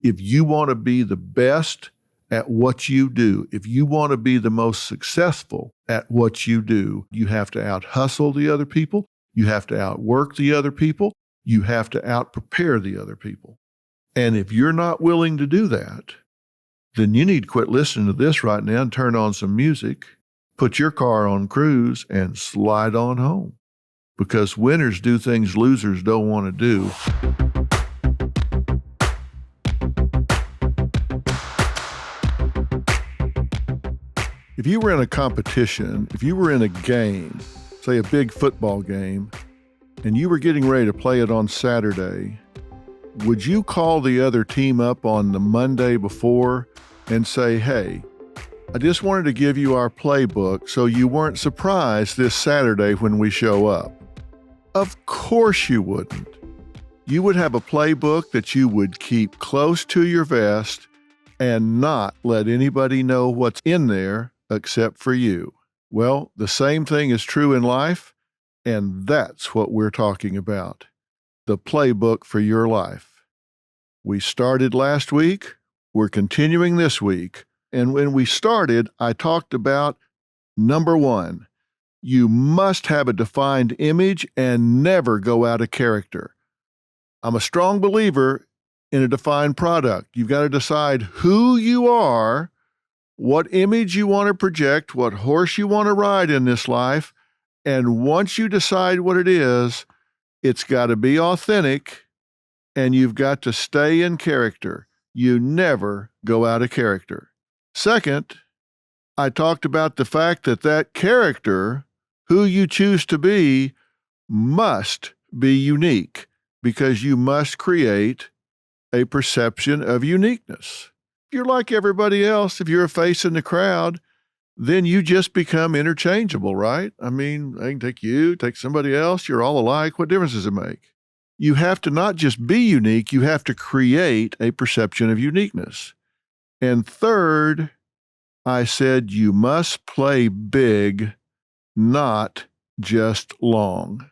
If you want to be the best at what you do, if you want to be the most successful at what you do, you have to out-hustle the other people. You have to outwork the other people. You have to out-prepare the other people. And if you're not willing to do that, then you need to quit listening to this right now and turn on some music, put your car on cruise, and slide on home. Because winners do things losers don't want to do. If you were in a competition, if you were in a game, say a big football game, and you were getting ready to play it on Saturday, would you call the other team up on the Monday before and say, hey, I just wanted to give you our playbook so you weren't surprised this Saturday when we show up? Of course you wouldn't. You would have a playbook that you would keep close to your vest and not let anybody know what's in there except for you. Well, the same thing is true in life, and that's what we're talking about. The playbook for your life. We started last week. We're continuing this week. And when we started, I talked about number one, you must have a defined image and never go out of character. I'm a strong believer in a defined product. You've got to decide who you are, what image you want to project, what horse you want to ride in this life. And once you decide what it is, it's got to be authentic and you've got to stay in character. You never go out of character. Second, I talked about the fact that character, who you choose to be, must be unique because you must create a perception of uniqueness. If you're like everybody else, if you're a face in the crowd, then you just become interchangeable, right? I mean, I can take you, take somebody else, you're all alike. What difference does it make? You have to not just be unique, you have to create a perception of uniqueness. And third, I said you must play big, not just long.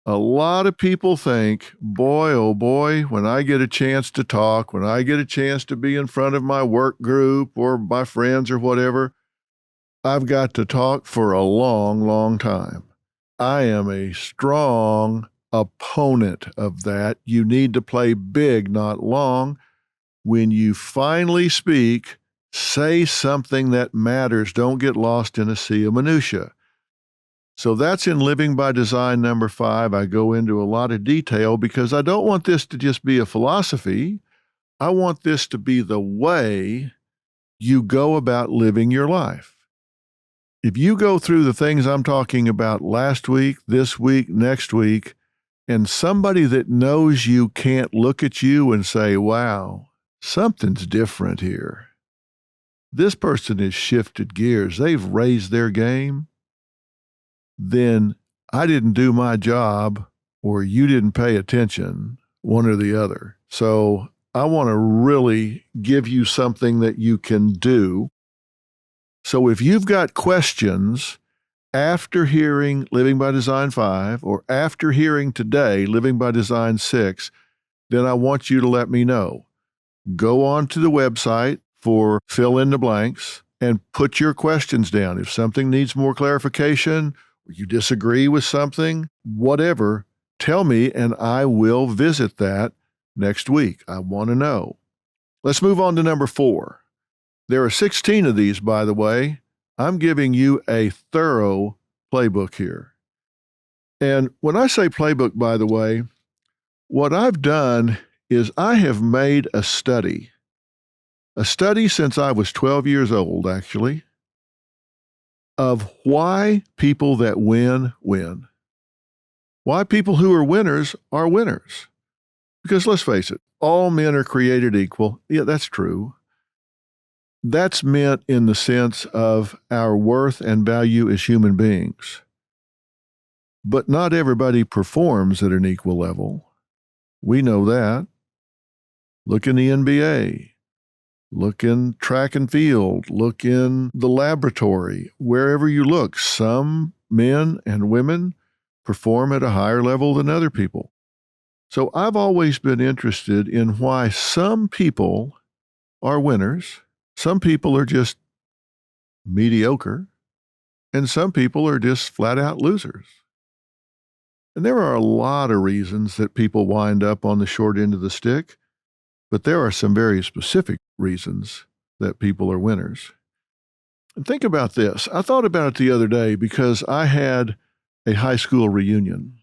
A lot of people think, boy, oh boy, when I get a chance to talk, when I get a chance to be in front of my work group or my friends or whatever, I've got to talk for a long, long time. I am a strong opponent of that. You need to play big, not long. When you finally speak, say something that matters. Don't get lost in a sea of minutia. So that's in Living by Design number 5. I go into a lot of detail because I don't want this to just be a philosophy. I want this to be the way you go about living your life. If you go through the things I'm talking about last week, this week, next week, and somebody that knows you can't look at you and say, wow, something's different here. This person has shifted gears. They've raised their game. Then I didn't do my job or you didn't pay attention, one or the other. So I want to really give you something that you can do. So if you've got questions after hearing Living by Design 5 or after hearing today Living by Design 6, then I want you to let me know. Go on to the website for fill in the blanks and put your questions down. If something needs more clarification, or you disagree with something, whatever, tell me and I will visit that next week. I want to know. Let's move on to number 4. There are 16 of these, by the way. I'm giving you a thorough playbook here. And when I say playbook, by the way, what I've done is I have made a study since I was 12 years old, actually, of why people that win, win. Why people who are winners are winners. Because let's face it, all men are created equal. Yeah, that's true. That's meant in the sense of our worth and value as human beings. But not everybody performs at an equal level. We know that. Look in the NBA. Look in track and field. Look in the laboratory. Wherever you look, some men and women perform at a higher level than other people. So I've always been interested in why some people are winners, some people are just mediocre, and some people are just flat out losers. And there are a lot of reasons that people wind up on the short end of the stick, but there are some very specific reasons that people are winners. And think about this. I thought about it the other day because I had a high school reunion.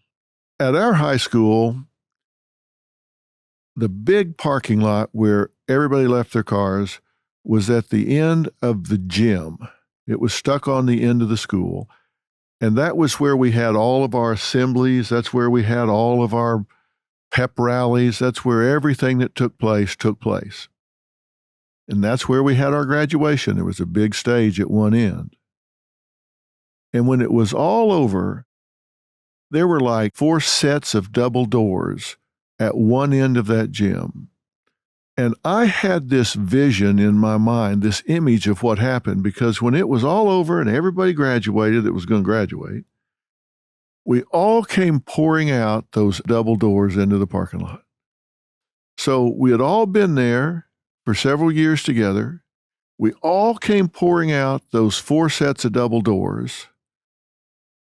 At our high school, the big parking lot where everybody left their cars was at the end of the gym. It was stuck on the end of the school. And that was where we had all of our assemblies. That's where we had all of our pep rallies. That's where everything that took place took place. And that's where we had our graduation. There was a big stage at one end. And when it was all over, there were like 4 sets of double doors at one end of that gym. And I had this vision in my mind, this image of what happened, because when it was all over and everybody graduated that was going to graduate, we all came pouring out those double doors into the parking lot. So we had all been there for several years together. We all came pouring out those 4 sets of double doors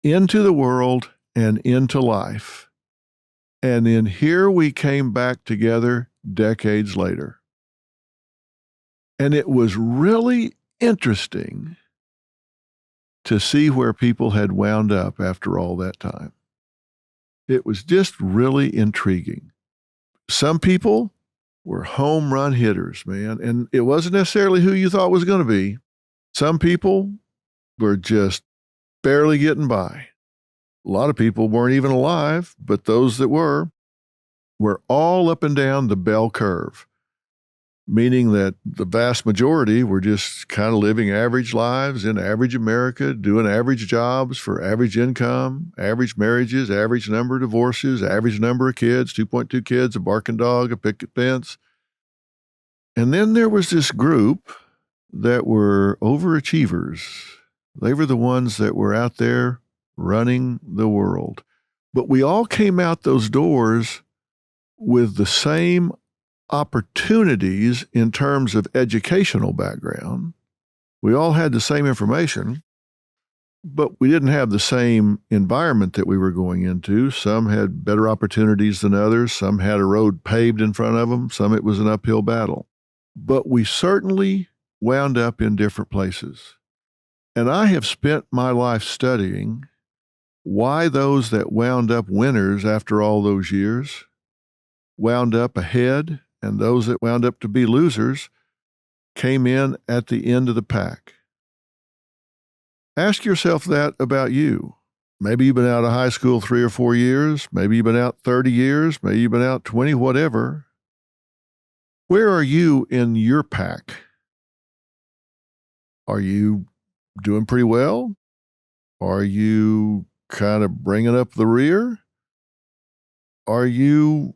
into the world and into life. And then here we came back together decades later. And it was really interesting to see where people had wound up after all that time. It was just really intriguing. Some people were home run hitters, man, and it wasn't necessarily who you thought was going to be. Some people were just barely getting by. A lot of people weren't even alive, but those that were all up and down the bell curve, meaning that the vast majority were just kind of living average lives in average America, doing average jobs for average income, average marriages, average number of divorces, average number of kids, 2.2 kids, a barking dog, a picket fence. And then there was this group that were overachievers. They were the ones that were out there running the world. But we all came out those doors with the same opportunities in terms of educational background. We all had the same information, but we didn't have the same environment that we were going into. Some had better opportunities than others. Some had a road paved in front of them. Some it was an uphill battle. But we certainly wound up in different places. And I have spent my life studying why those that wound up winners after all those years wound up ahead, and those that wound up to be losers came in at the end of the pack. Ask yourself that about you. Maybe you've been out of high school 3 or 4 years. Maybe you've been out 30 years. Maybe you've been out 20, whatever. Where are you in your pack? Are you doing pretty well? Are you kind of bringing up the rear? Are you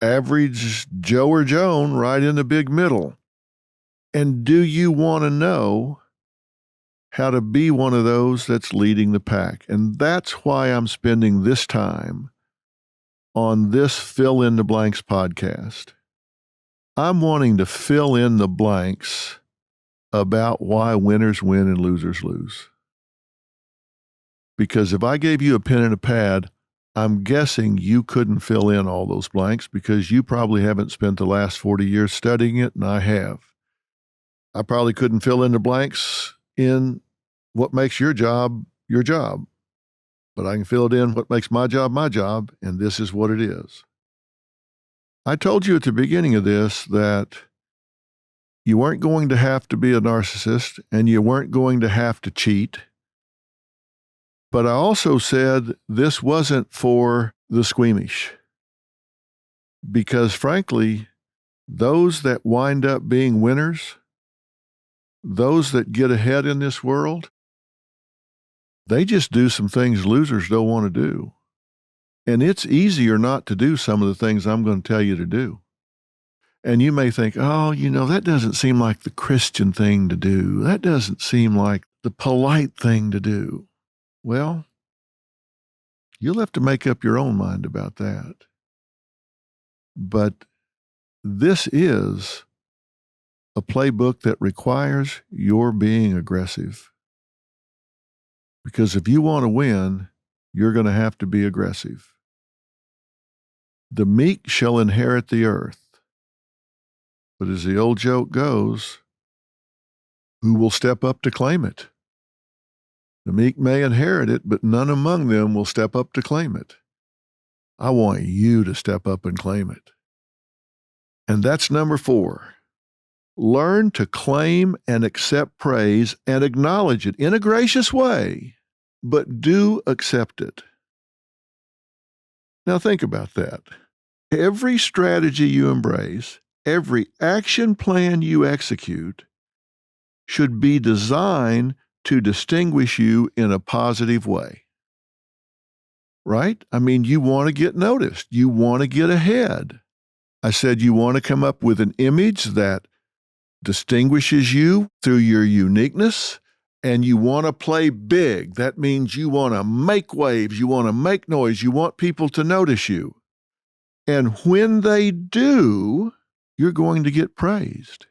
average Joe or Joan right in the big middle? And do you want to know how to be one of those that's leading the pack? And that's why I'm spending this time on this Fill in the Blanks podcast. I'm wanting to fill in the blanks about why winners win and losers lose. Because if I gave you a pen and a pad, I'm guessing you couldn't fill in all those blanks because you probably haven't spent the last 40 years studying it, and I have. I probably couldn't fill in the blanks in what makes your job, but I can fill it in what makes my job, and this is what it is. I told you at the beginning of this that you weren't going to have to be a narcissist and you weren't going to have to cheat. But I also said this wasn't for the squeamish. Because frankly, those that wind up being winners, those that get ahead in this world, they just do some things losers don't want to do. And it's easier not to do some of the things I'm going to tell you to do. And you may think, oh, that doesn't seem like the Christian thing to do. That doesn't seem like the polite thing to do. Well, you'll have to make up your own mind about that. But this is a playbook that requires your being aggressive. Because if you want to win, you're going to have to be aggressive. The meek shall inherit the earth. But as the old joke goes, who will step up to claim it? The meek may inherit it, but none among them will step up to claim it. I want you to step up and claim it. And that's number 4. Learn to claim and accept praise and acknowledge it in a gracious way, but do accept it. Now think about that. Every strategy you embrace, every action plan you execute should be designed to distinguish you in a positive way. Right? I mean, you want to get noticed. You want to get ahead. I said you want to come up with an image that distinguishes you through your uniqueness, and you want to play big. That means you want to make waves. You want to make noise. You want people to notice you. And when they do, you're going to get praised.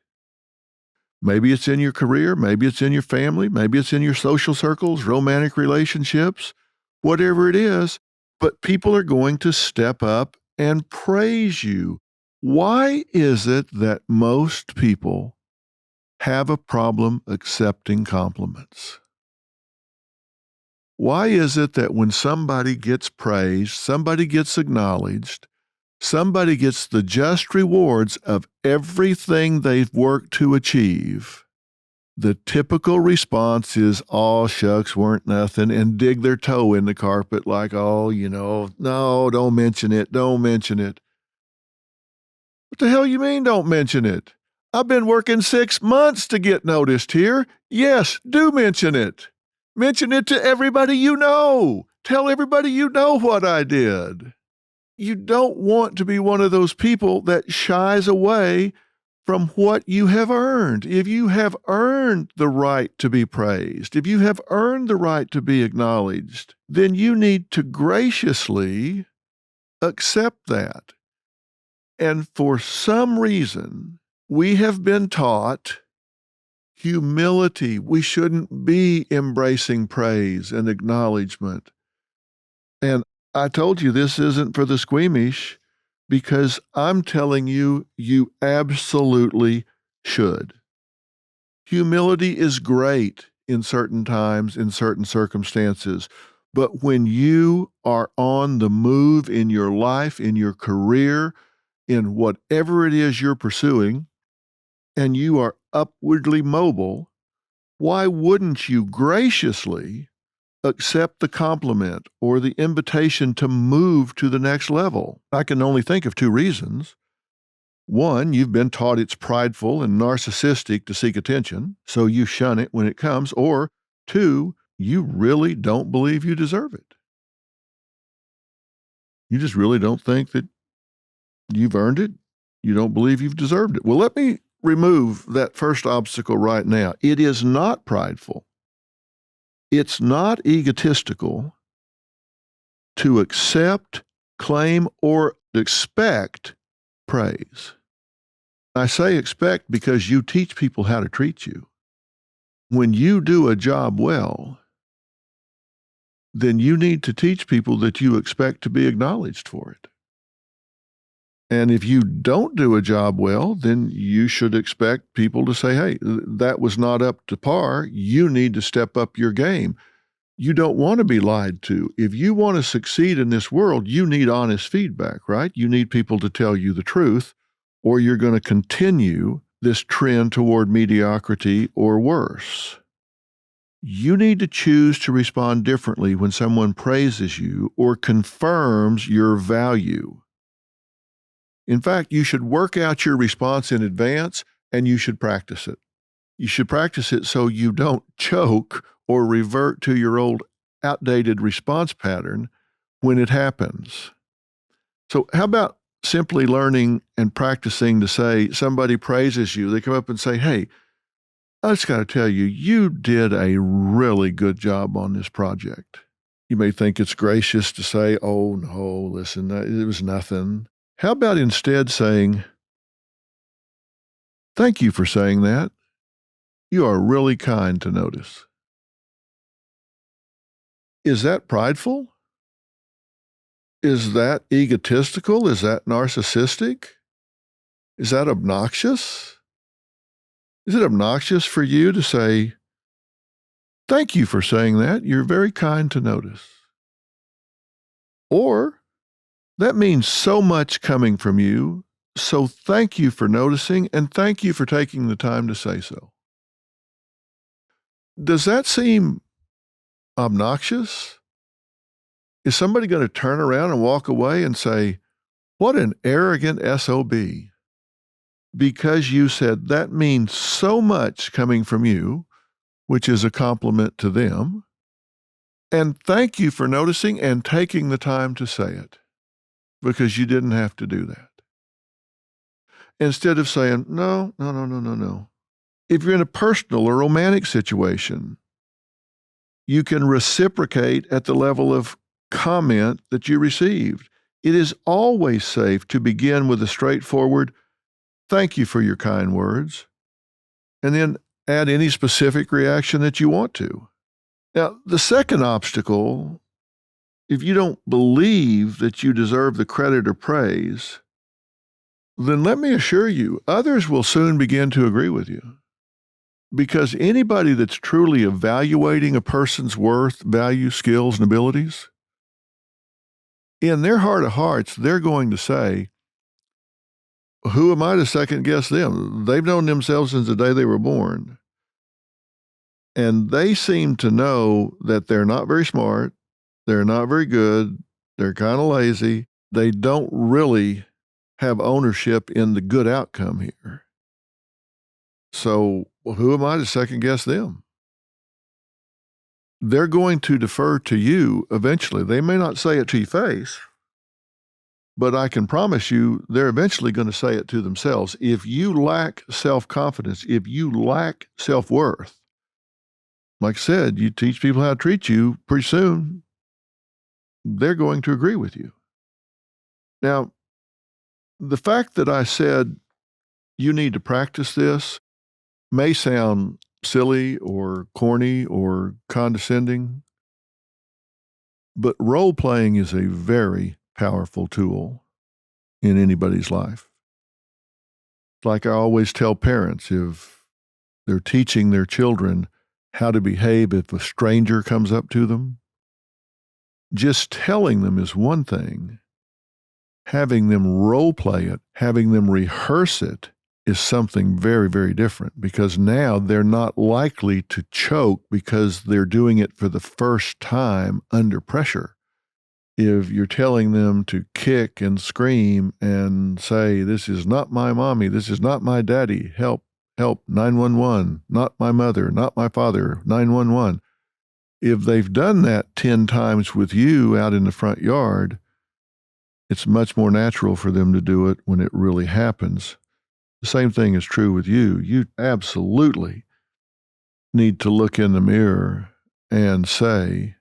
Maybe it's in your career, maybe it's in your family, maybe it's in your social circles, romantic relationships, whatever it is, but people are going to step up and praise you. Why is it that most people have a problem accepting compliments? Why is it that when somebody gets praised, somebody gets acknowledged, somebody gets the just rewards of everything they've worked to achieve, the typical response is, "Oh, shucks, weren't nothing," and dig their toe in the carpet like, "Oh, no, don't mention it, don't mention it." What the hell you mean, don't mention it? I've been working 6 months to get noticed here. Yes, do mention it. Mention it to everybody you know. Tell everybody you know what I did. You don't want to be one of those people that shies away from what you have earned. If you have earned the right to be praised, if you have earned the right to be acknowledged, then you need to graciously accept that. And for some reason, we have been taught humility. We shouldn't be embracing praise and acknowledgement. And I told you this isn't for the squeamish, because I'm telling you, you absolutely should. Humility is great in certain times, in certain circumstances. But when you are on the move in your life, in your career, in whatever it is you're pursuing, and you are upwardly mobile, why wouldn't you graciously accept the compliment or the invitation to move to the next level? I can only think of 2 reasons. One, you've been taught it's prideful and narcissistic to seek attention, so you shun it when it comes. Or 2, you really don't believe you deserve it. You just really don't think that you've earned it. You don't believe you've deserved it. Well, let me remove that first obstacle right now. It is not prideful. It's not egotistical to accept, claim, or expect praise. I say expect because you teach people how to treat you. When you do a job well, then you need to teach people that you expect to be acknowledged for it. And if you don't do a job well, then you should expect people to say, "Hey, that was not up to par. You need to step up your game." You don't want to be lied to. If you want to succeed in this world, you need honest feedback, right? You need people to tell you the truth, or you're going to continue this trend toward mediocrity or worse. You need to choose to respond differently when someone praises you or confirms your value. In fact, you should work out your response in advance, and you should practice it. You should practice it so you don't choke or revert to your old outdated response pattern when it happens. So how about simply learning and practicing to say, somebody praises you, they come up and say, "Hey, I just got to tell you, you did a really good job on this project." You may think it's gracious to say, "Oh, no, listen, it was nothing." How about instead saying, "Thank you for saying that. You are really kind to notice." Is that prideful? Is that egotistical? Is that narcissistic? Is that obnoxious? Is it obnoxious for you to say, "Thank you for saying that. You're very kind to notice"? Or, "That means so much coming from you, so thank you for noticing and thank you for taking the time to say so." Does that seem obnoxious? Is somebody going to turn around and walk away and say, "What an arrogant SOB," because you said that means so much coming from you, which is a compliment to them, and thank you for noticing and taking the time to say it, because you didn't have to do that? Instead of saying, "No, no, no, no, no, no." If you're in a personal or romantic situation, you can reciprocate at the level of comment that you received. It is always safe to begin with a straightforward, "Thank you for your kind words," and then add any specific reaction that you want to. Now, the second obstacle, if you don't believe that you deserve the credit or praise, then let me assure you, others will soon begin to agree with you. Because anybody that's truly evaluating a person's worth, value, skills, and abilities, in their heart of hearts, they're going to say, "Who am I to second guess them? They've known themselves since the day they were born." And they seem to know that they're not very smart, they're not very good, they're kind of lazy, they don't really have ownership in the good outcome here. So, who am I to second guess them? They're going to defer to you eventually. They may not say it to your face, but I can promise you they're eventually going to say it to themselves. If you lack self-confidence, if you lack self-worth, like I said, you teach people how to treat you, pretty soon they're going to agree with you. Now, the fact that I said you need to practice this may sound silly or corny or condescending, but role playing is a very powerful tool in anybody's life. Like I always tell parents, if they're teaching their children how to behave if a stranger comes up to them, just telling them is one thing. Having them role play it, having them rehearse it is something very, very different, because now they're not likely to choke because they're doing it for the first time under pressure. If you're telling them to kick and scream and say, "This is not my mommy, this is not my daddy, help, help, 911, not my mother, not my father, 911." If they've done that 10 times with you out in the front yard, it's much more natural for them to do it when it really happens. The same thing is true with you. You absolutely need to look in the mirror and say,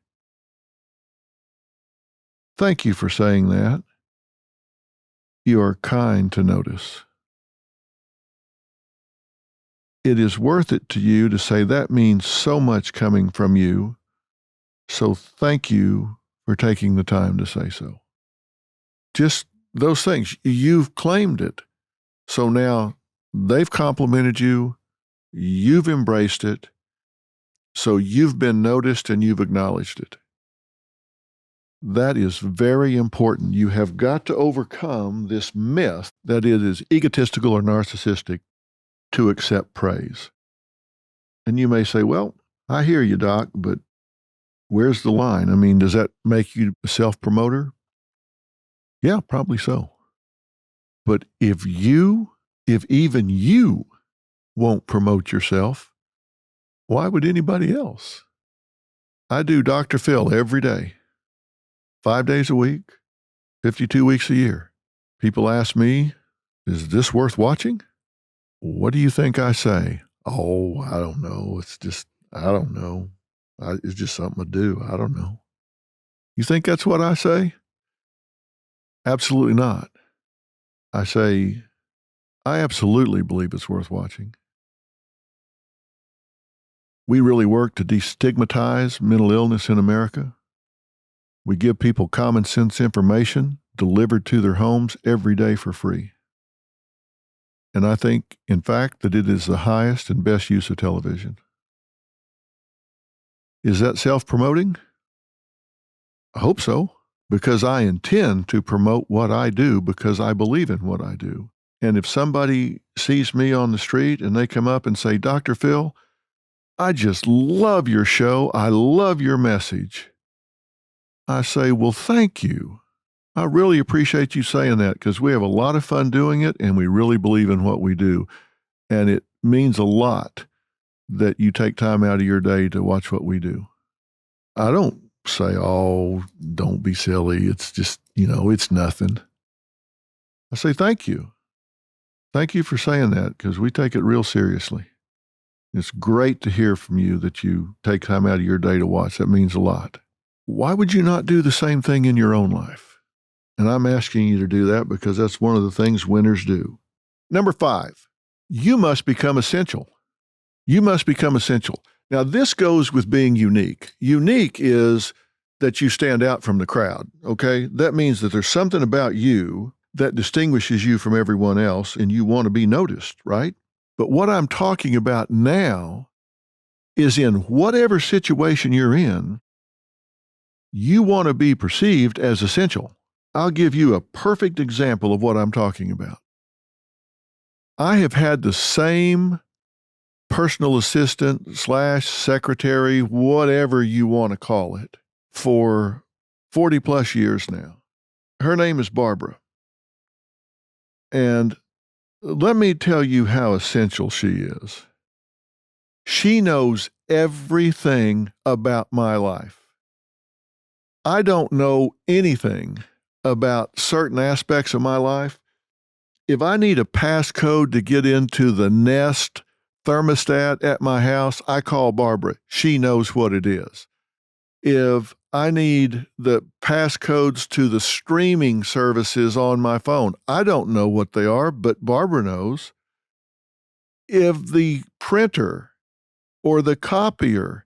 "Thank you for saying that. You are kind to notice." It is worth it to you to say that means so much coming from you, so thank you for taking the time to say so. Just those things. You've claimed it. So now they've complimented you, you've embraced it, so you've been noticed and you've acknowledged it. That is very important. You have got to overcome this myth that it is egotistical or narcissistic to accept praise. And you may say, "Well, I hear you, Doc, but where's the line? I mean, does that make you a self-promoter?" Yeah, probably so. But if even you won't promote yourself, why would anybody else? I do Dr. Phil every day, 5 days a week, 52 weeks a year. People ask me, "Is this worth watching?" What do you think I say? "Oh, I don't know. It's just, I don't know. It's just something to do. I don't know." You think that's what I say? Absolutely not. I say, I absolutely believe it's worth watching. We really work to destigmatize mental illness in America. We give people common sense information delivered to their homes every day for free. And I think, in fact, that it is the highest and best use of television. Is that self promoting? I hope so, because I intend to promote what I do because I believe in what I do. And if somebody sees me on the street and they come up and say, Dr. Phil, I just love your show. I love your message. I say, well, thank you. I really appreciate you saying that because we have a lot of fun doing it and we really believe in what we do. And it means a lot that you take time out of your day to watch what we do. I don't say, oh, don't be silly. It's just, it's nothing. I say, thank you. Thank you for saying that because we take it real seriously. It's great to hear from you that you take time out of your day to watch. That means a lot. Why would you not do the same thing in your own life? And I'm asking you to do that because that's one of the things winners do. Number 5, you must become essential. You must become essential. Now, this goes with being unique. Unique is that you stand out from the crowd, okay? That means that there's something about you that distinguishes you from everyone else and you want to be noticed, right? But what I'm talking about now is in whatever situation you're in, you want to be perceived as essential. I'll give you a perfect example of what I'm talking about. I have had the same personal assistant / secretary, whatever you want to call it, for 40 plus years now. Her name is Barbara. And let me tell you how essential she is. She knows everything about my life. I don't know anything about certain aspects of my life. If I need a passcode to get into the Nest thermostat at my house, I call Barbara. She knows what it is. If I need the passcodes to the streaming services on my phone, I don't know what they are, but Barbara knows. If the printer or the copier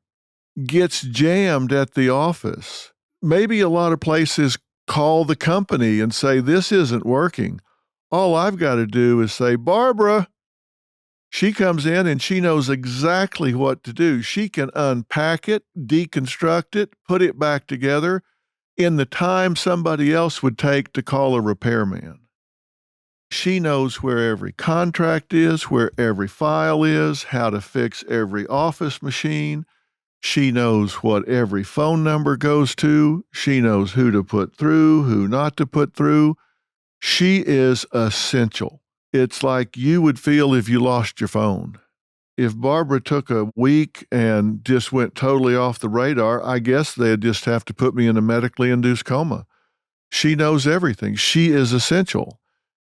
gets jammed at the office, maybe a lot of places call the company and say, this isn't working. All I've got to do is say, Barbara. She comes in and she knows exactly what to do. She can unpack it, deconstruct it, put it back together in the time somebody else would take to call a repairman. She knows where every contract is, where every file is, how to fix every office machine. She knows what every phone number goes to. She knows who to put through, who not to put through. She is essential. It's like you would feel if you lost your phone. If Barbara took a week and just went totally off the radar, I guess they'd just have to put me in a medically induced coma. She knows everything. She is essential.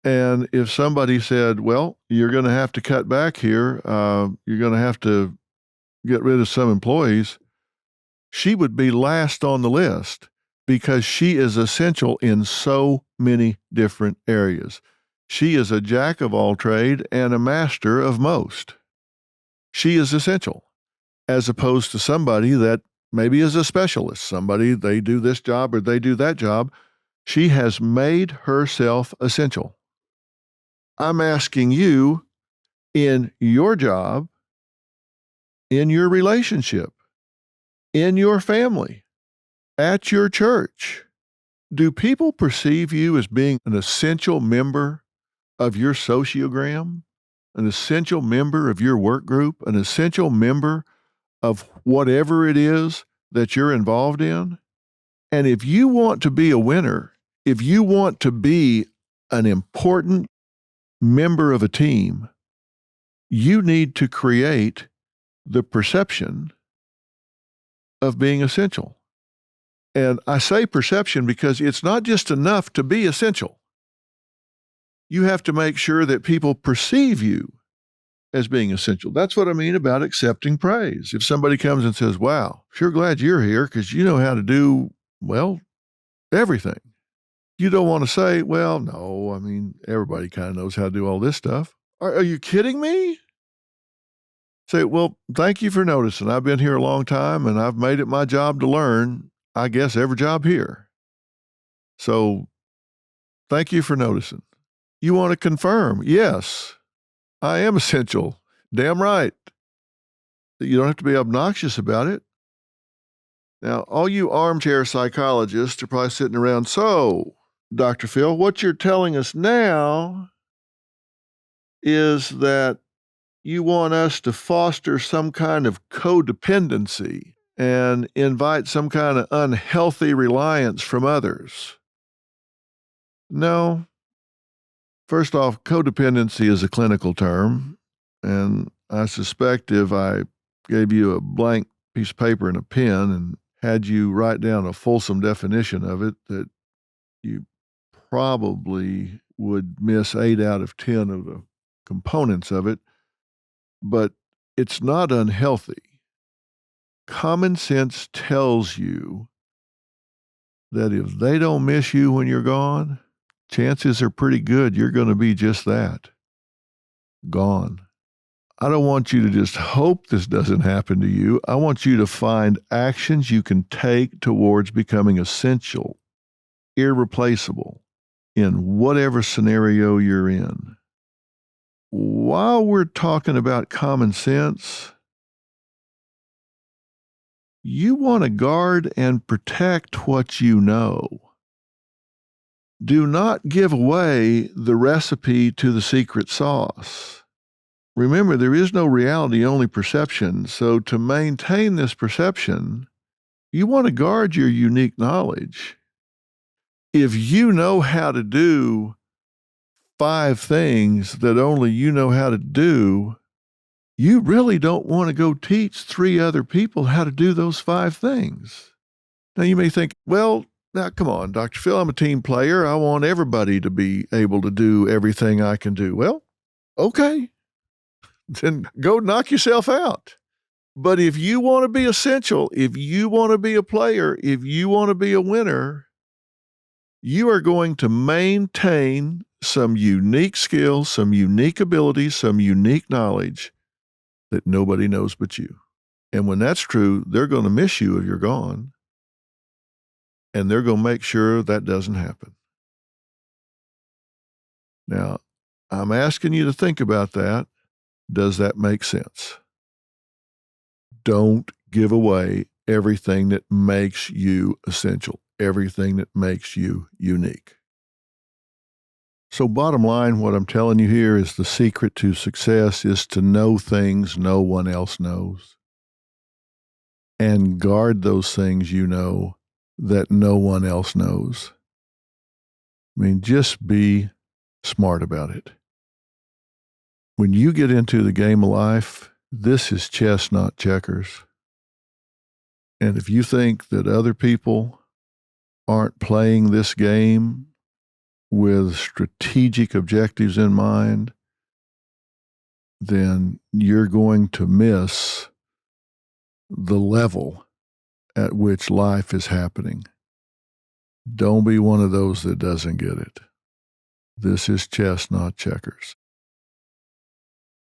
And if somebody said, well, you're going to have to cut back here, you're going to have to get rid of some employees, she would be last on the list because she is essential in so many different areas. She is a jack of all trade and a master of most. She is essential, as opposed to somebody that maybe is a specialist, somebody they do this job or they do that job. She has made herself essential. I'm asking you, in your job, in your relationship, in your family, at your church, do people perceive you as being an essential member of your sociogram, an essential member of your work group, an essential member of whatever it is that you're involved in? And if you want to be a winner, if you want to be an important member of a team, you need to create the perception of being essential. And I say perception because it's not just enough to be essential. You have to make sure that people perceive you as being essential. That's what I mean about accepting praise. If somebody comes and says, wow, sure glad you're here because you know how to do, well, everything. You don't want to say, well, no, I mean, everybody kind of knows how to do all this stuff. Are you kidding me? Say, well, thank you for noticing. I've been here a long time and I've made it my job to learn, I guess, every job here. So thank you for noticing. You want to confirm? Yes, I am essential. Damn right. You don't have to be obnoxious about it. Now, all you armchair psychologists are probably sitting around. So, Dr. Phil, what you're telling us now is that you want us to foster some kind of codependency and invite some kind of unhealthy reliance from others. No. First off, codependency is a clinical term, and I suspect if I gave you a blank piece of paper and a pen and had you write down a fulsome definition of it, that you probably would miss 8 out of 10 of the components of it, but it's not unhealthy. Common sense tells you that if they don't miss you when you're gone, chances are pretty good you're going to be just that, gone. I don't want you to just hope this doesn't happen to you. I want you to find actions you can take towards becoming essential, irreplaceable in whatever scenario you're in. While we're talking about common sense, you want to guard and protect what you know. Do not give away the recipe to the secret sauce. Remember, there is no reality, only perception. So to maintain this perception, you want to guard your unique knowledge. If you know how to do 5 things that only you know how to do, you really don't want to go teach 3 other people how to do those 5 things. Now you may think, well, now come on, Dr. Phil, I'm a team player. I want everybody to be able to do everything I can do. Well, okay, then go knock yourself out. But if you want to be essential, if you want to be a player, if you want to be a winner, you are going to maintain some unique skills, some unique abilities, some unique knowledge that nobody knows but you. And when that's true, they're going to miss you if you're gone, and they're going to make sure that doesn't happen. Now, I'm asking you to think about that. Does that make sense? Don't give away everything that makes you essential, everything that makes you unique. So bottom line, what I'm telling you here is the secret to success is to know things no one else knows and guard those things you know that no one else knows. I mean, just be smart about it. When you get into the game of life, this is chess, not checkers. And if you think that other people aren't playing this game with strategic objectives in mind, then you're going to miss the level at which life is happening. Don't be one of those that doesn't get it. This is chess, not checkers.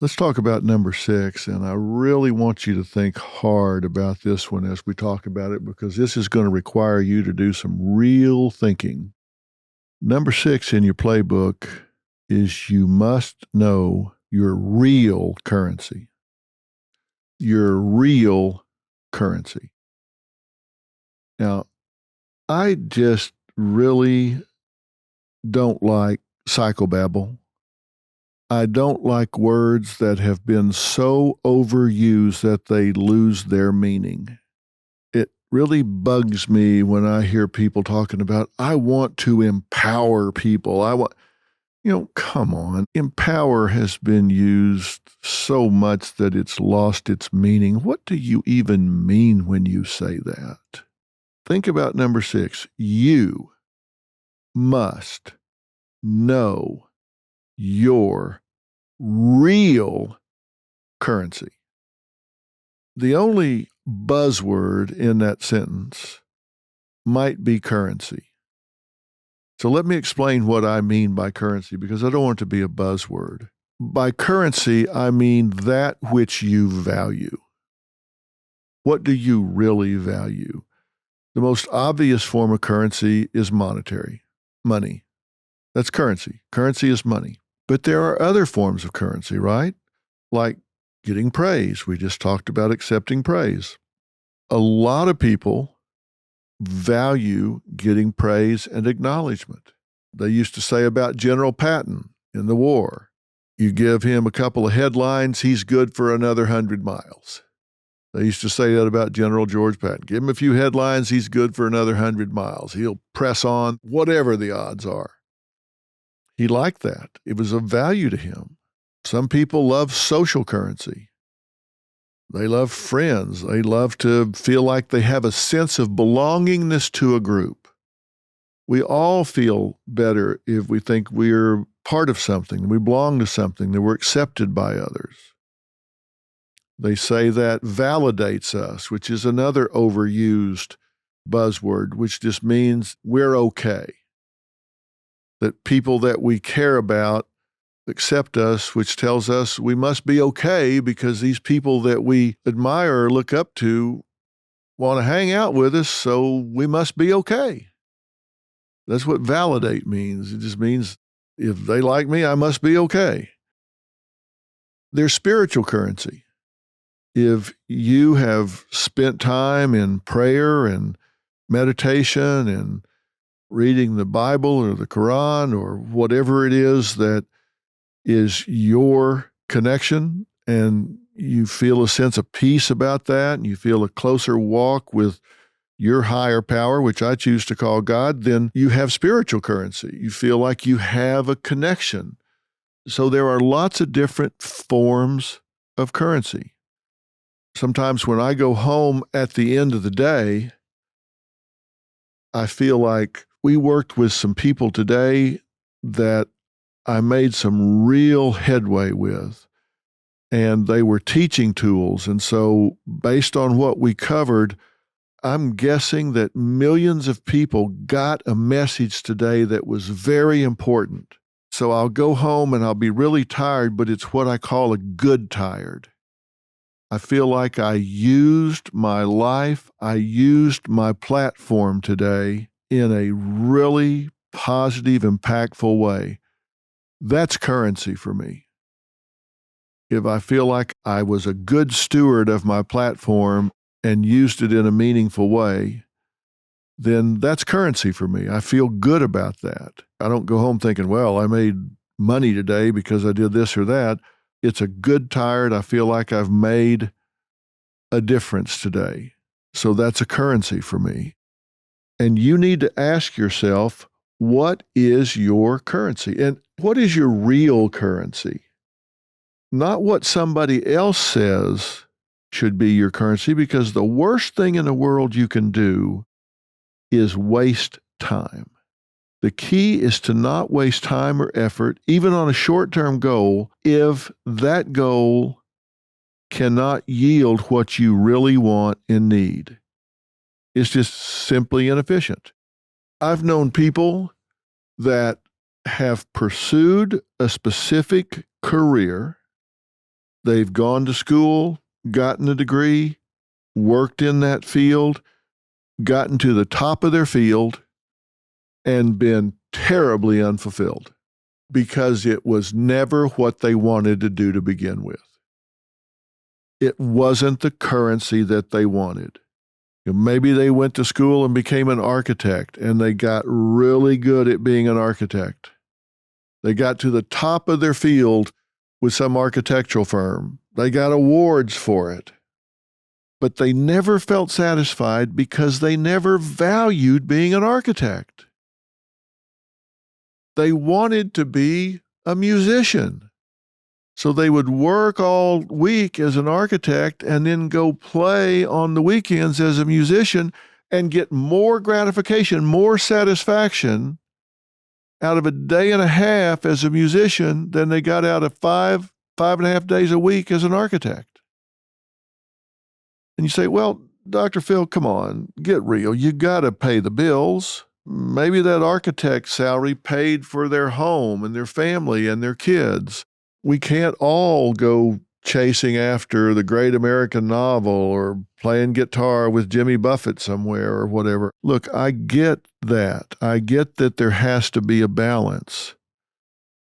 Let's talk about number 6, and I really want you to think hard about this one as we talk about it, because this is going to require you to do some real thinking. Number 6 in your playbook is you must know your real currency. Your real currency. Now, I just really don't like psychobabble. I don't like words that have been so overused that they lose their meaning. It really bugs me when I hear people talking about, I want to empower people. Come on. Empower has been used so much that it's lost its meaning. What do you even mean when you say that? Think about number 6. You must know your real currency. The only buzzword in that sentence might be currency. So let me explain what I mean by currency, because I don't want it to be a buzzword. By currency, I mean that which you value. What do you really value? The most obvious form of currency is monetary, money. That's currency. Currency is money. But there are other forms of currency, right? Like getting praise. We just talked about accepting praise. A lot of people value getting praise and acknowledgement. They used to say about General Patton in the war, you give him a couple of headlines, he's good for another 100 miles. They used to say that about General George Patton. Give him a few headlines, he's good for another 100 miles. He'll press on, whatever the odds are. He liked that. It was of value to him. Some people love social currency. They love friends. They love to feel like they have a sense of belongingness to a group. We all feel better if we think we're part of something, we belong to something, that we're accepted by others. They say that validates us, which is another overused buzzword, which just means we're okay. That people that we care about accept us, which tells us we must be okay because these people that we admire or look up to want to hang out with us, so we must be okay. That's what validate means. It just means if they like me, I must be okay. There's spiritual currency. If you have spent time in prayer and meditation and reading the Bible or the Quran or whatever it is that is your connection, and you feel a sense of peace about that, and you feel a closer walk with your higher power, which I choose to call God, then you have spiritual currency. You feel like you have a connection. So there are lots of different forms of currency. Sometimes when I go home at the end of the day, I feel like we worked with some people today that I made some real headway with, and they were teaching tools. And so based on what we covered, I'm guessing that millions of people got a message today that was very important. So I'll go home and I'll be really tired, but it's what I call a good tired. I feel like I used my life, I used my platform today in a really positive, impactful way. That's currency for me. If I feel like I was a good steward of my platform and used it in a meaningful way, then that's currency for me. I feel good about that. I don't go home thinking, well, I made money today because I did this or that. It's a good tired. I feel like I've made a difference today. So that's a currency for me. And you need to ask yourself, what is your currency? And what is your real currency? Not what somebody else says should be your currency, because the worst thing in the world you can do is waste time. The key is to not waste time or effort, even on a short-term goal, if that goal cannot yield what you really want and need. It's just simply inefficient. I've known people that have pursued a specific career. They've gone to school, gotten a degree, worked in that field, gotten to the top of their field, and been terribly unfulfilled because it was never what they wanted to do to begin with. It wasn't the currency that they wanted. Maybe they went to school and became an architect, and they got really good at being an architect. They got to the top of their field with some architectural firm. They got awards for it. But they never felt satisfied because they never valued being an architect. They wanted to be a musician. So they would work all week as an architect and then go play on the weekends as a musician and get more gratification, more satisfaction out of a day and a half as a musician than they got out of five and a half days a week as an architect. And you say, well, Dr. Phil, come on, get real. You got to pay the bills. Maybe that architect's salary paid for their home and their family and their kids. We can't all go chasing after the great American novel or playing guitar with Jimmy Buffett somewhere or whatever. Look, I get that. I get that there has to be a balance.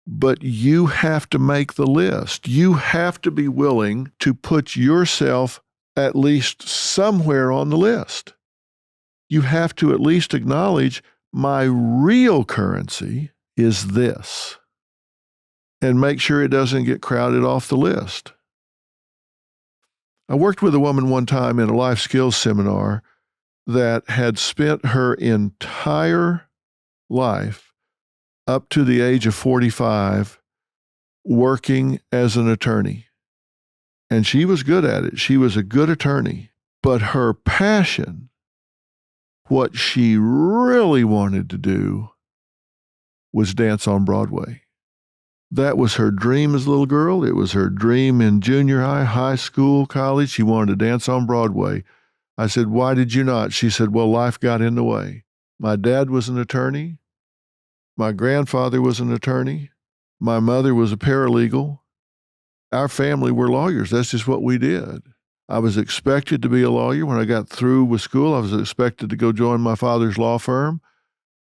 But you have to make the list. You have to be willing to put yourself at least somewhere on the list. You have to at least acknowledge my real currency is this, and make sure it doesn't get crowded off the list. I worked with a woman one time in a life skills seminar that had spent her entire life up to the age of 45 working as an attorney. And she was good at it. She was a good attorney. But her passion, what she really wanted to do, was dance on Broadway. That was her dream as a little girl. It was her dream in junior high, high school, college. She wanted to dance on Broadway. I said, "Why did you not?" She said, "Well, life got in the way. My dad was an attorney. My grandfather was an attorney. My mother was a paralegal. Our family were lawyers. That's just what we did. I was expected to be a lawyer. When I got through with school, I was expected to go join my father's law firm,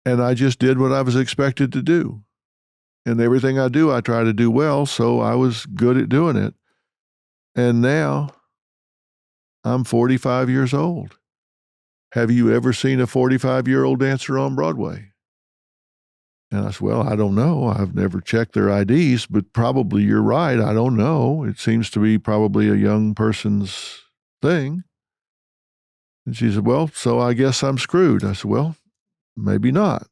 and I just did what I was expected to do. And everything I do, I try to do well, so I was good at doing it. And now I'm 45 years old. Have you ever seen a 45-year-old dancer on Broadway?" And I said, "Well, I don't know. I've never checked their IDs, but probably you're right. I don't know. It seems to be probably a young person's thing." And she said, "Well, so I guess I'm screwed." I said, "Well, maybe not."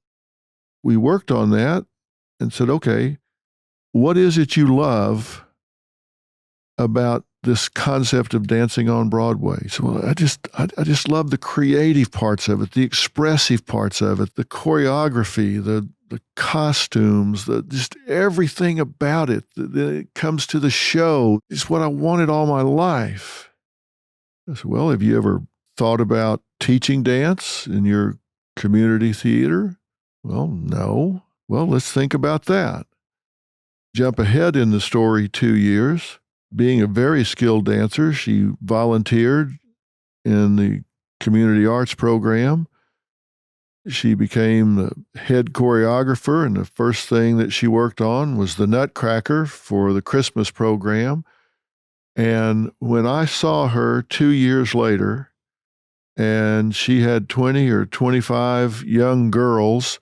We worked on that and said, "Okay, what is it you love about this concept of dancing on Broadway?" So, "Well, I just love the creative parts of it, the expressive parts of it, the choreography, the costumes, just everything about it that it comes to the show. It's what I wanted all my life." I said, "Well, have you ever thought about teaching dance in your community theater?" "Well, no." "Well, let's think about that." Jump ahead in the story 2 years. Being a very skilled dancer, she volunteered in the community arts program. She became the head choreographer, and the first thing that she worked on was the Nutcracker for the Christmas program. And when I saw her 2 years later, and she had 20 or 25 young girls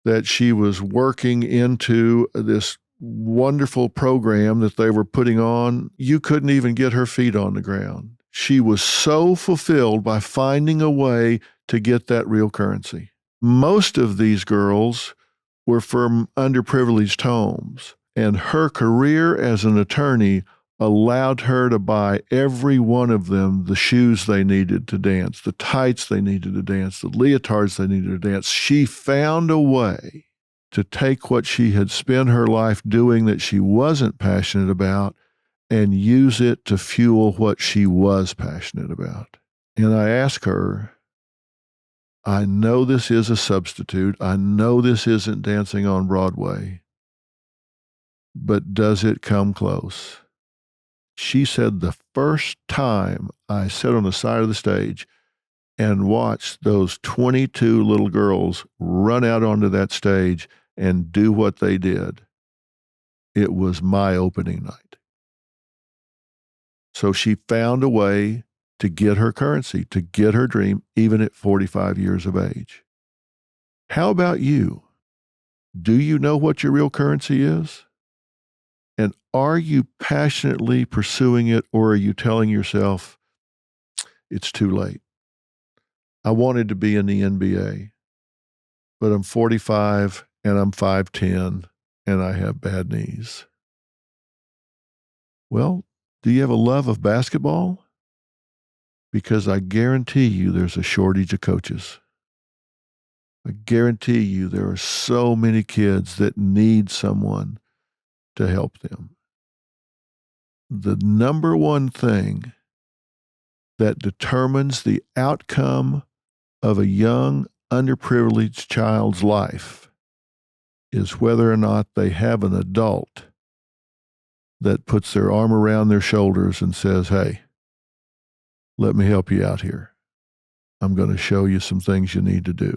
that she was working into this wonderful program that they were putting on, you couldn't even get her feet on the ground. She was so fulfilled by finding a way to get that real currency. Most of these girls were from underprivileged homes, and her career as an attorney allowed her to buy every one of them the shoes they needed to dance, the tights they needed to dance, the leotards they needed to dance. She found a way to take what she had spent her life doing that she wasn't passionate about and use it to fuel what she was passionate about. And I asked her, "I know this is a substitute. I know this isn't dancing on Broadway, but does it come close?" She said, "The first time I sat on the side of the stage and watched those 22 little girls run out onto that stage and do what they did, it was my opening night." So she found a way to get her currency, to get her dream, even at 45 years of age. How about you? Do you know what your real currency is? And are you passionately pursuing it, or are you telling yourself, it's too late? I wanted to be in the NBA, but I'm 45 and I'm 5'10 and I have bad knees. Well, do you have a love of basketball? Because I guarantee you there's a shortage of coaches. I guarantee you there are so many kids that need someone to help them. The number one thing that determines the outcome of a young, underprivileged child's life is whether or not they have an adult that puts their arm around their shoulders and says, hey, let me help you out here. I'm going to show you some things you need to do.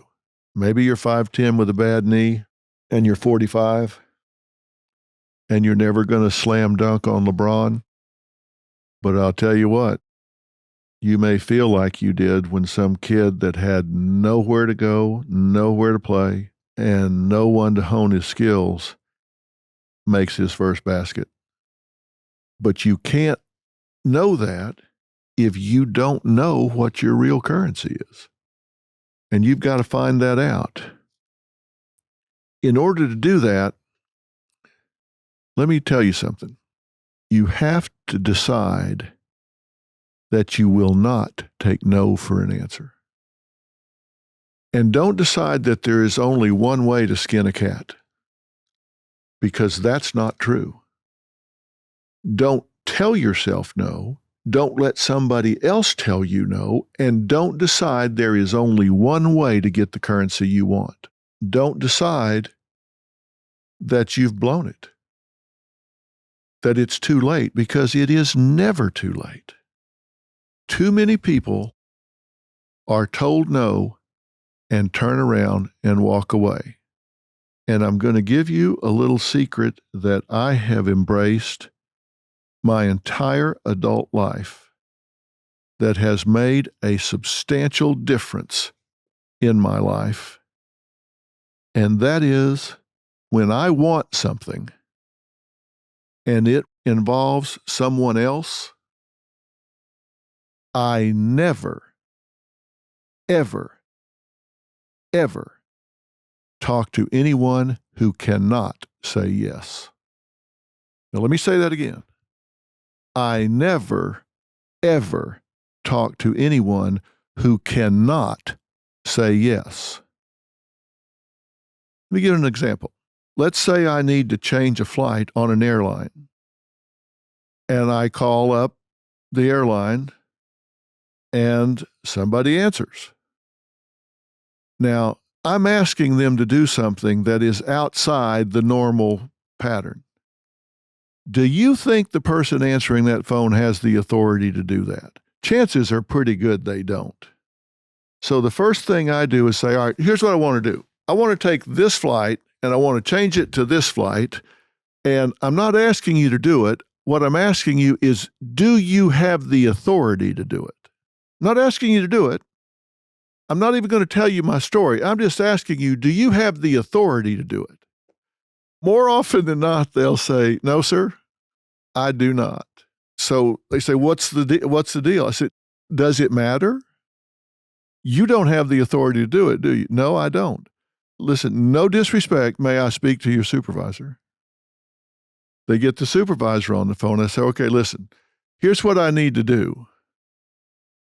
Maybe you're 5'10" with a bad knee and you're 45 and you're never going to slam dunk on LeBron. But I'll tell you what, you may feel like you did when some kid that had nowhere to go, nowhere to play, and no one to hone his skills makes his first basket. But you can't know that if you don't know what your real currency is. And you've got to find that out. In order to do that, let me tell you something. You have to decide that you will not take no for an answer. And don't decide that there is only one way to skin a cat, because that's not true. Don't tell yourself no. Don't let somebody else tell you no, and don't decide there is only one way to get the currency you want. Don't decide that you've blown it, that it's too late, because it is never too late. Too many people are told no and turn around and walk away. And I'm going to give you a little secret that I have embraced my entire adult life that has made a substantial difference in my life. And that is, when I want something and it involves someone else, I never, ever, ever talk to anyone who cannot say yes. Now, let me say that again. I never, ever talk to anyone who cannot say yes. Let me give an example. Let's say I need to change a flight on an airline, and I call up the airline and somebody answers. Now, I'm asking them to do something that is outside the normal pattern. Do you think the person answering that phone has the authority to do that? Chances are pretty good they don't. So the first thing I do is say, all right, here's what I want to do. I want to take this flight and I want to change it to this flight. And I'm not asking you to do it. What I'm asking you is, do you have the authority to do it? I'm not asking you to do it. I'm not even going to tell you my story. I'm just asking you, do you have the authority to do it? More often than not, they'll say, no, sir, I do not. So they say, what's the deal? I said, does it matter? You don't have the authority to do it, do you? No, I don't. Listen, no disrespect, may I speak to your supervisor? They get the supervisor on the phone. I say, okay, listen, here's what I need to do.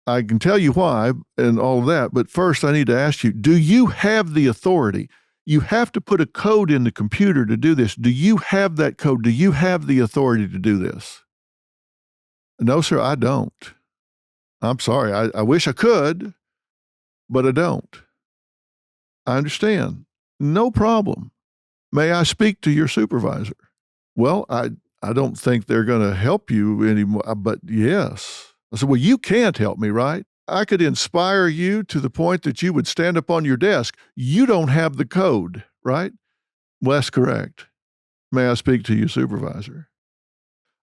I can tell you why and all of that, but first I need to ask you, do you have the authority? You have to put a code in the computer to do this. Do you have that code? Do you have the authority to do this? No, sir, I don't. I'm sorry. I wish I could, but I don't. I understand. No problem. May I speak to your supervisor? Well, I don't think they're going to help you anymore, but yes. I said, well, you can't help me, right? I could inspire you to the point that you would stand up on your desk. You don't have the code, right? Well, that's correct. May I speak to your supervisor?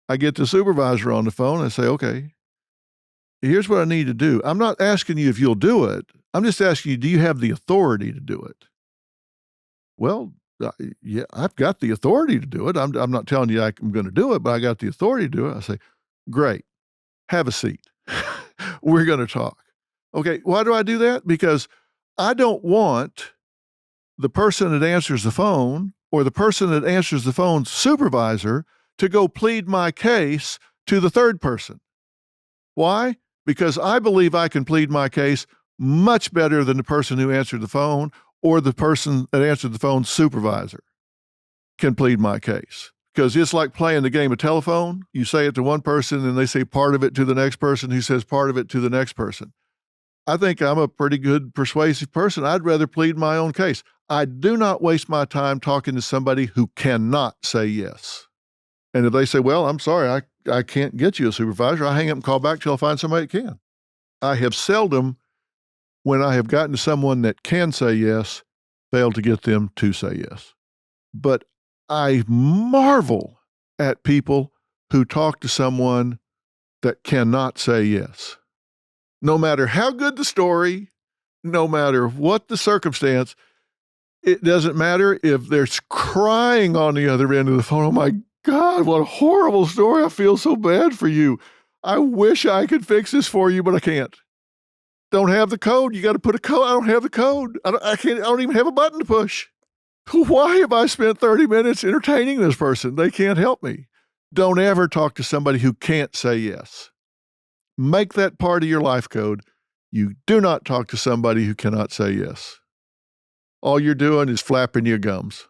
I get the supervisor on the phone and say, okay, here's what I need to do. I'm not asking you if you'll do it. I'm just asking you, do you have the authority to do it? Well, yeah, I've got the authority to do it. I'm not telling you I'm going to do it, but I got the authority to do it. I say, great, have a seat. We're going to talk. Okay, why do I do that? Because I don't want the person that answers the phone or the person that answers the phone's supervisor to go plead my case to the third person. Why? Because I believe I can plead my case much better than the person who answered the phone or the person that answered the phone's supervisor can plead my case. Because it's like playing the game of telephone. You say it to one person and they say part of it to the next person who says part of it to the next person. I think I'm a pretty good persuasive person. I'd rather plead my own case. I do not waste my time talking to somebody who cannot say yes. And if they say, well, I'm sorry, I can't get you a supervisor, I hang up and call back till I find somebody that can. I have seldom, when I have gotten to someone that can say yes, failed to get them to say yes. But I marvel at people who talk to someone that cannot say yes. No matter how good the story, no matter what the circumstance, it doesn't matter if they're crying on the other end of the phone. Oh my God, what a horrible story. I feel so bad for you. I wish I could fix this for you, but I can't. Don't have the code. You got to put a code. I don't have the code. I don't even have a button to push. Why have I spent 30 minutes entertaining this person? They can't help me. Don't ever talk to somebody who can't say yes. Make that part of your life code. You do not talk to somebody who cannot say yes. All you're doing is flapping your gums.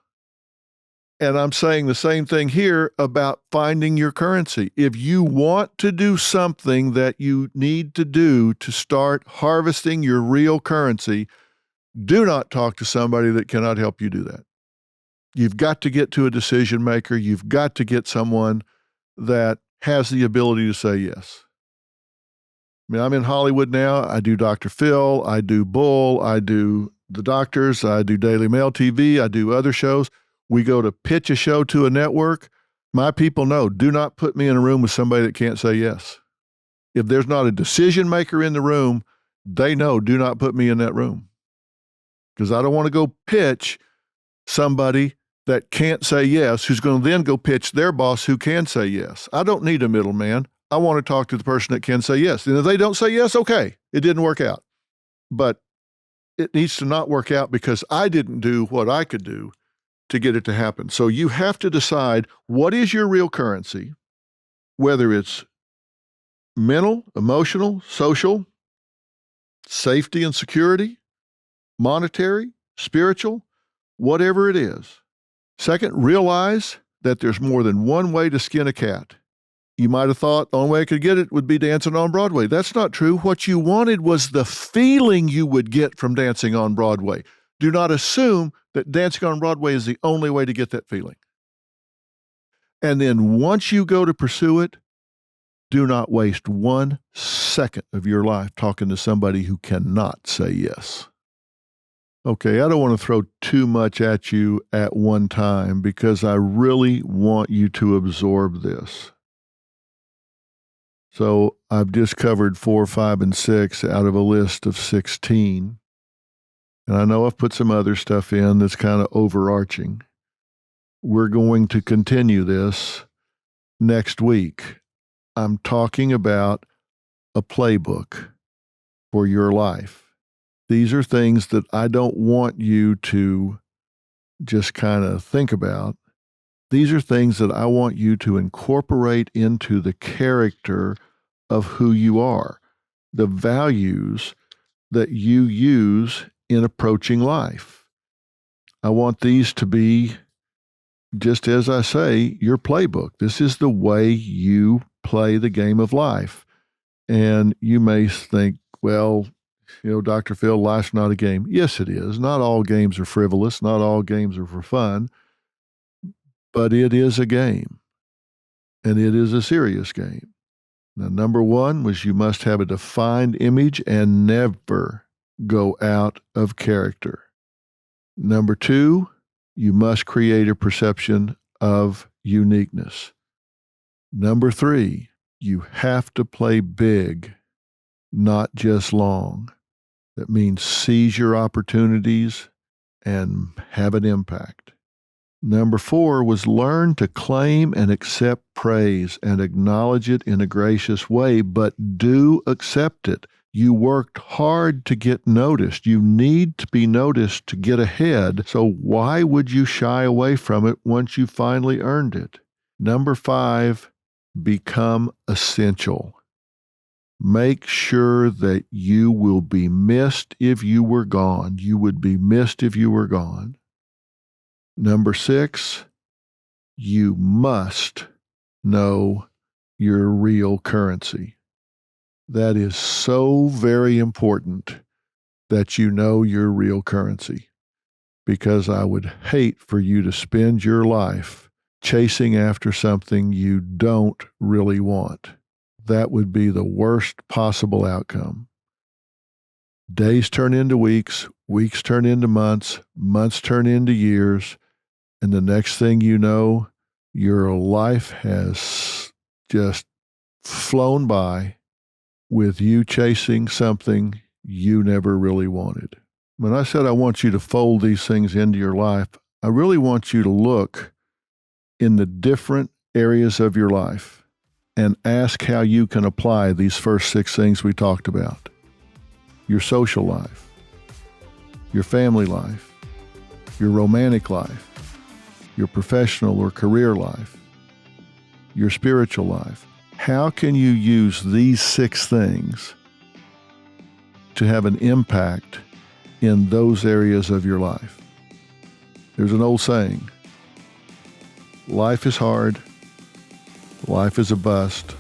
And I'm saying the same thing here about finding your currency. If you want to do something that you need to do to start harvesting your real currency, do not talk to somebody that cannot help you do that. You've got to get to a decision maker. You've got to get someone that has the ability to say yes. I mean, I'm in Hollywood now. I do Dr. Phil. I do Bull. I do The Doctors. I do Daily Mail TV. I do other shows. We go to pitch a show to a network. My people know, do not put me in a room with somebody that can't say yes. If there's not a decision maker in the room, they know, do not put me in that room. Because I don't want to go pitch somebody that can't say yes, who's going to then go pitch their boss who can say yes. I don't need a middleman. I want to talk to the person that can say yes. And if they don't say yes, okay, it didn't work out. But it needs to not work out because I didn't do what I could do to get it to happen. So you have to decide what is your real currency, whether it's mental, emotional, social, safety and security, monetary, spiritual, whatever it is. Second, realize that there's more than one way to skin a cat. You might have thought the only way I could get it would be dancing on Broadway. That's not true. What you wanted was the feeling you would get from dancing on Broadway. Do not assume that dancing on Broadway is the only way to get that feeling. And then once you go to pursue it, do not waste 1 second of your life talking to somebody who cannot say yes. Okay, I don't want to throw too much at you at one time because I really want you to absorb this. So I've just covered 4, 5, and 6 out of a list of 16. And I know I've put some other stuff in that's kind of overarching. We're going to continue this next week. I'm talking about a playbook for your life. These are things that I don't want you to just kind of think about. These are things that I want you to incorporate into the character of who you are, the values that you use in approaching life. I want these to be, just as I say, your playbook. This is the way you play the game of life. And you may think, well, Dr. Phil, life's not a game. Yes, it is. Not all games are frivolous. Not all games are for fun. But it is a game. And it is a serious game. Now, number 1 was you must have a defined image and never go out of character. Number 2, you must create a perception of uniqueness. Number 3, you have to play big, not just long. That means seize your opportunities and have an impact. Number 4 was learn to claim and accept praise and acknowledge it in a gracious way, but do accept it. You worked hard to get noticed. You need to be noticed to get ahead. So why would you shy away from it once you finally earned it? Number 5, become essential. Make sure that you will be missed if you were gone. You would be missed if you were gone. Number 6, you must know your real currency. That is so very important that you know your real currency, because I would hate for you to spend your life chasing after something you don't really want. That would be the worst possible outcome. Days turn into weeks, weeks turn into months, months turn into years, and the next thing you know, your life has just flown by with you chasing something you never really wanted. When I said I want you to fold these things into your life, I really want you to look in the different areas of your life and ask how you can apply these first 6 things we talked about. Your social life, your family life, your romantic life, your professional or career life, your spiritual life. How can you use these 6 things to have an impact in those areas of your life? There's an old saying, life is hard, life is a bust,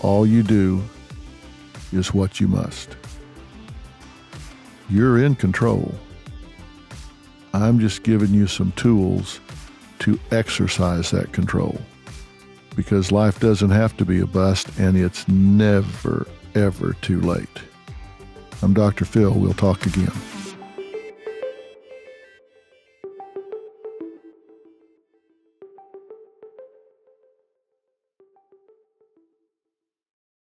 all you do is what you must. You're in control. I'm just giving you some tools to exercise that control, because life doesn't have to be a bust, and it's never, ever too late. I'm Dr. Phil. We'll talk again.